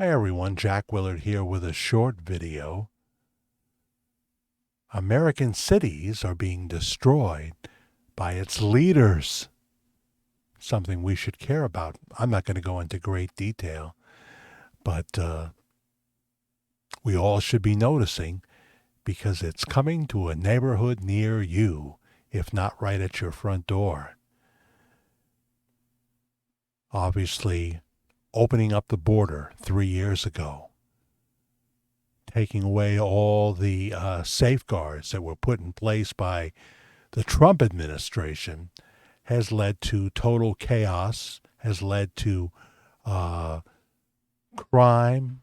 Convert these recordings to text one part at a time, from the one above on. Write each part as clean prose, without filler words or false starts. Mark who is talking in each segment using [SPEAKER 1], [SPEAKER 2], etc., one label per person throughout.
[SPEAKER 1] Hi everyone, Jack Willard here with a short video. American cities are being destroyed by its leaders. Something we should care about. I'm not going to go into great detail, but we all should be noticing because it's coming to a neighborhood near you, if not right at your front door. Obviously, opening up the border 3 years ago, taking away all the safeguards that were put in place by the Trump administration has led to total chaos, has led to crime,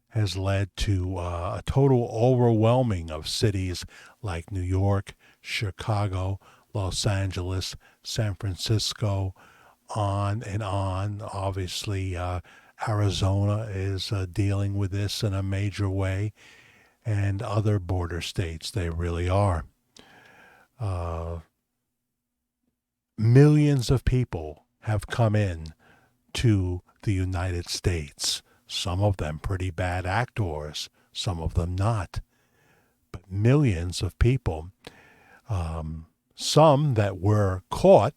[SPEAKER 1] has led to a total overwhelming of cities like New York, Chicago, Los Angeles, San Francisco, on and on. Obviously, Arizona is dealing with this in a major way, and other border states, they really are. Millions of people have come in to the United States, some of them pretty bad actors, some of them not. But millions of people, some that were caught,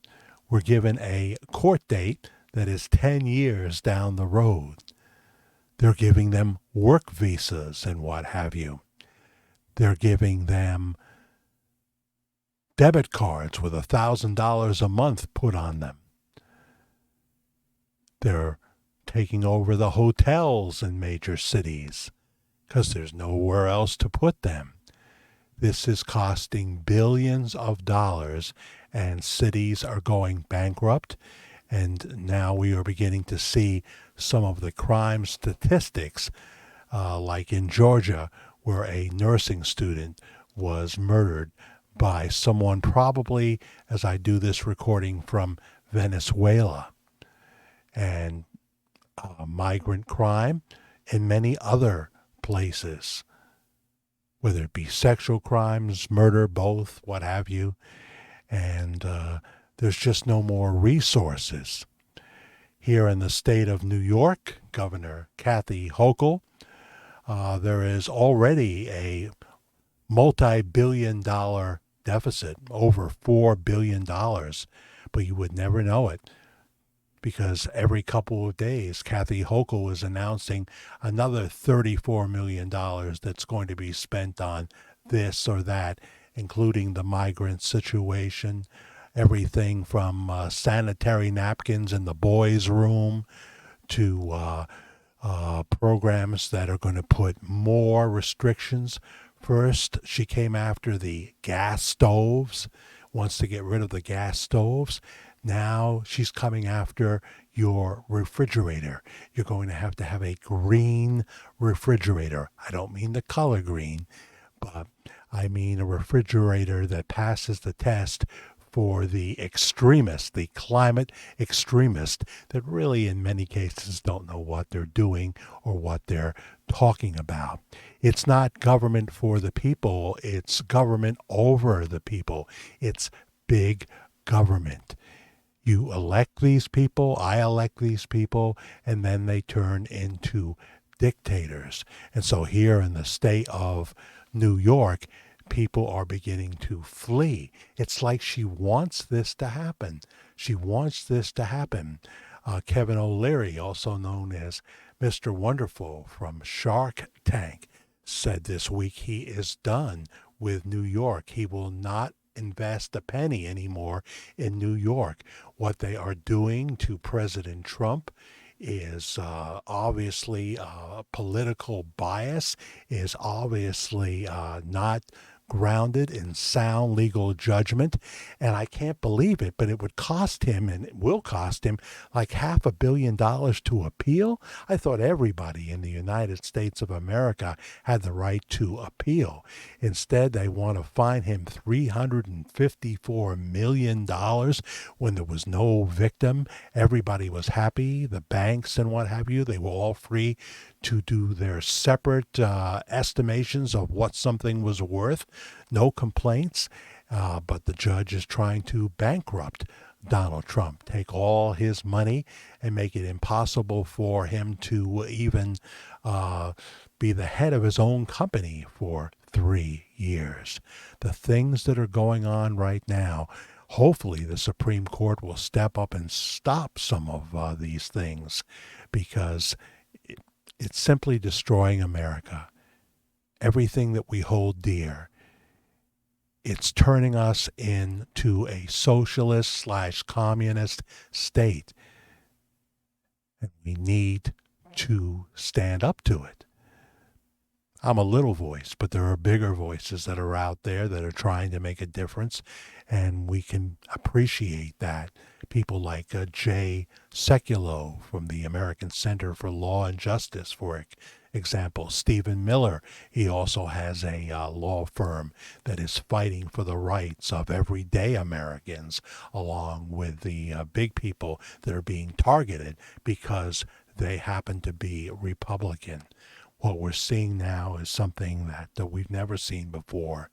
[SPEAKER 1] were given a court date that is 10 years down the road. They're giving them work visas and what have you. They're giving them debit cards with $1,000 a month put on them. They're taking over the hotels in major cities because there's nowhere else to put them. This is costing billions of dollars, and cities are going bankrupt. And now we are beginning to see some of the crime statistics, like in Georgia, where a nursing student was murdered by someone probably, as I do this recording, from Venezuela. And migrant crime in many other places, whether it be sexual crimes, murder, both, what have you. And there's just no more resources. Here in the state of New York, Governor Kathy Hochul, there is already a multi-billion-dollar deficit, over $4 billion, but you would never know it because every couple of days, Kathy Hochul is announcing another $34 million that's going to be spent on this or that, including the migrant situation, everything from sanitary napkins in the boys' room to programs that are going to put more restrictions. First, she came after the gas stoves, wants to get rid of the gas stoves. Now she's coming after your refrigerator. You're going to have a green refrigerator. I don't mean the color green, but I mean a refrigerator that passes the test for the extremists, the climate extremists that really in many cases don't know what they're doing or what they're talking about. It's not government for the people, it's government over the people. It's big government. You elect these people, I elect these people, and then they turn into dictators. And so here in the state of New York, people are beginning to flee. It's like she wants this to happen. She wants this to happen. Kevin O'Leary, also known as Mr. Wonderful from Shark Tank, said this week he is done with New York. He will not invest a penny anymore in New York. What they are doing to President Trump is obviously political bias, is obviously not grounded in sound legal judgment. And I can't believe it, but it would cost him, and it will cost him, like $500 million to appeal. I thought everybody in the United States of America had the right to appeal. Instead, they want to fine him $354 million when there was no victim. Everybody was happy, the banks and what have you. They were all free to do their separate estimations of what something was worth. No complaints, but the judge is trying to bankrupt Donald Trump. Take all his money and make it impossible for him to even uh, be the head of his own company for 3 years. The things that are going on right now, hopefully the Supreme Court will step up and stop some of these things, because it, it's simply destroying America. Everything that we hold dear. It's turning us into a socialist slash communist state. And we need to stand up to it. I'm a little voice, but there are bigger voices that are out there that are trying to make a difference, and we can appreciate that. People like Jay Sekulow from the American Center for Law and Justice, for example. Stephen Miller, he also has a law firm that is fighting for the rights of everyday Americans, along with the big people that are being targeted because they happen to be Republican. What we're seeing now is something that we've never seen before.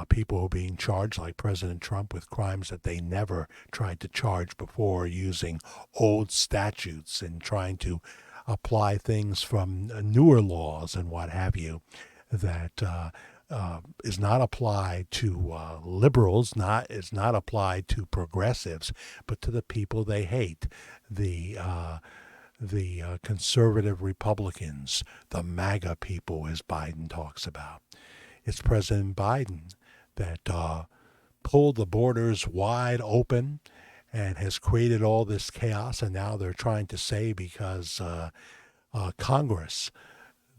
[SPEAKER 1] People are being charged, like President Trump, with crimes that they never tried to charge before, using old statutes and trying to apply things from newer laws and what have you that is not applied to liberals, is not applied to progressives, but to the people they hate. The conservative Republicans, the MAGA people, as Biden talks about. It's President Biden that pulled the borders wide open and has created all this chaos. And now they're trying to say, because Congress,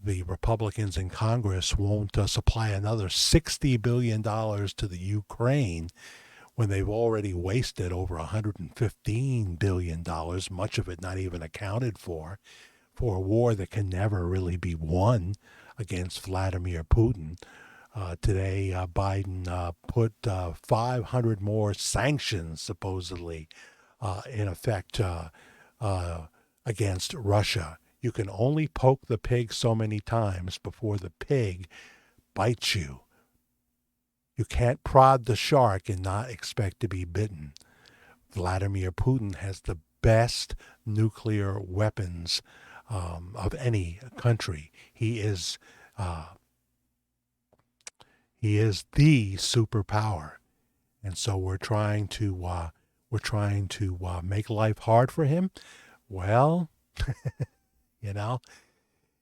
[SPEAKER 1] the Republicans in Congress, won't supply another $60 billion to the Ukraine, when they've already wasted over $115 billion, much of it not even accounted for a war that can never really be won against Vladimir Putin. Today, Biden put 500 more sanctions, supposedly, in effect against Russia. You can only poke the pig so many times before the pig bites you. You can't prod the shark and not expect to be bitten. Vladimir Putin has the best nuclear weapons of any country. He is the superpower, and so we're trying to make life hard for him. Well, you know.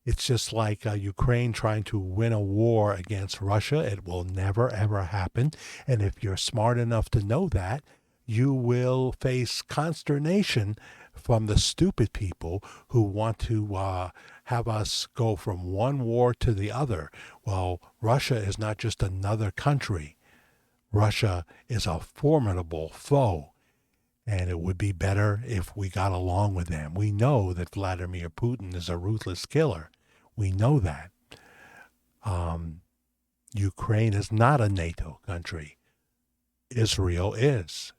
[SPEAKER 1] It's just like Ukraine trying to win a war against Russia. It will never, ever happen. And if you're smart enough to know that, you will face consternation from the stupid people who want to have us go from one war to the other. Well, Russia is not just another country. Russia is a formidable foe. And it would be better if we got along with them. We know that Vladimir Putin is a ruthless killer. We know that. Ukraine is not a NATO country. Israel is.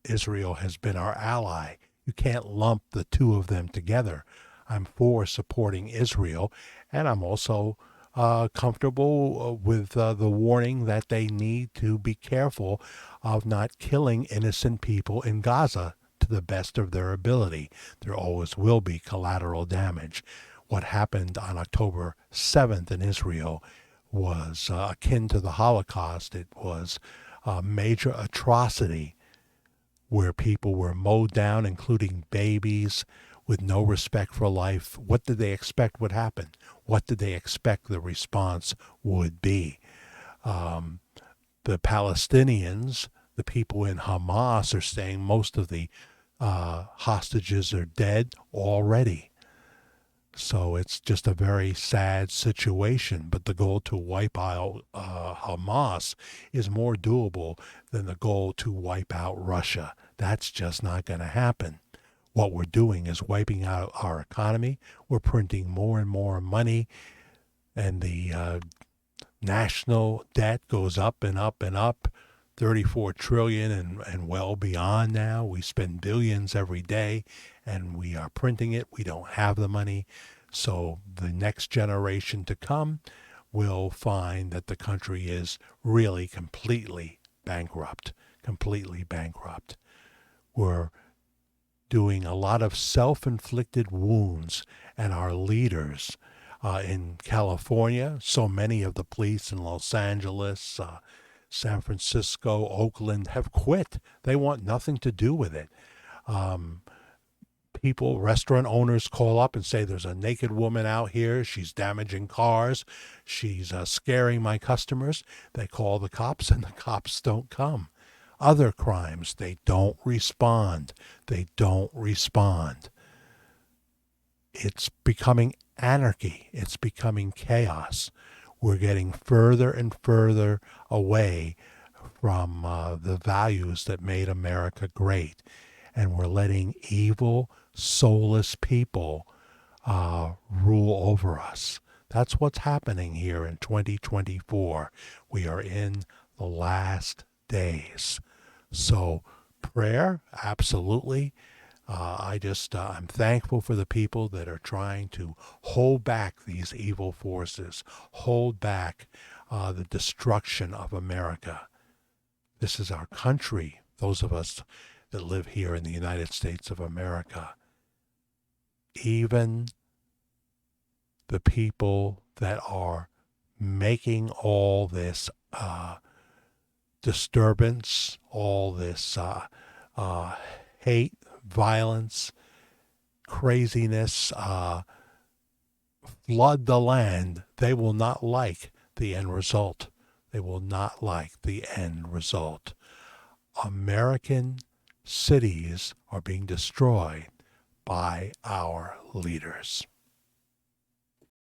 [SPEAKER 1] Israel has been our ally. You can't lump the two of them together. I'm for supporting Israel, and I'm also comfortable with the warning that they need to be careful of not killing innocent people in Gaza to the best of their ability. There always will be collateral damage. What happened on October 7th in Israel was akin to the Holocaust. It was a major atrocity where people were mowed down, including babies, with no respect for life. What did they expect would happen? What did they expect the response would be? The Palestinians, the people in Hamas, are saying most of the hostages are dead already. So it's just a very sad situation. But the goal to wipe out Hamas is more doable than the goal to wipe out Russia. That's just not going to happen. What we're doing is wiping out our economy. We're printing more and more money, and the national debt goes up and up and up, 34 trillion and well beyond now. We spend billions every day, and we are printing it. We don't have the money. So the next generation to come will find that the country is really completely bankrupt. We're doing a lot of self-inflicted wounds, and our leaders in California, so many of the police in Los Angeles, San Francisco, Oakland have quit. They want nothing to do with it. People, restaurant owners call up and say, there's a naked woman out here. She's damaging cars. She's scaring my customers. They call the cops and the cops don't come. Other crimes, they don't respond. They don't respond. It's becoming anarchy. It's becoming chaos. We're getting further and further away from the values that made America great. And we're letting evil, soulless people rule over us. That's what's happening here in 2024. We are in the last days. So prayer, absolutely. I'm thankful for the people that are trying to hold back these evil forces, hold back the destruction of America. This is our country, those of us that live here in the United States of America. Even the people that are making all this disturbance, all this hate, violence, craziness, flood the land, they will not like the end result. They will not like the end result. American cities are being destroyed by our leaders.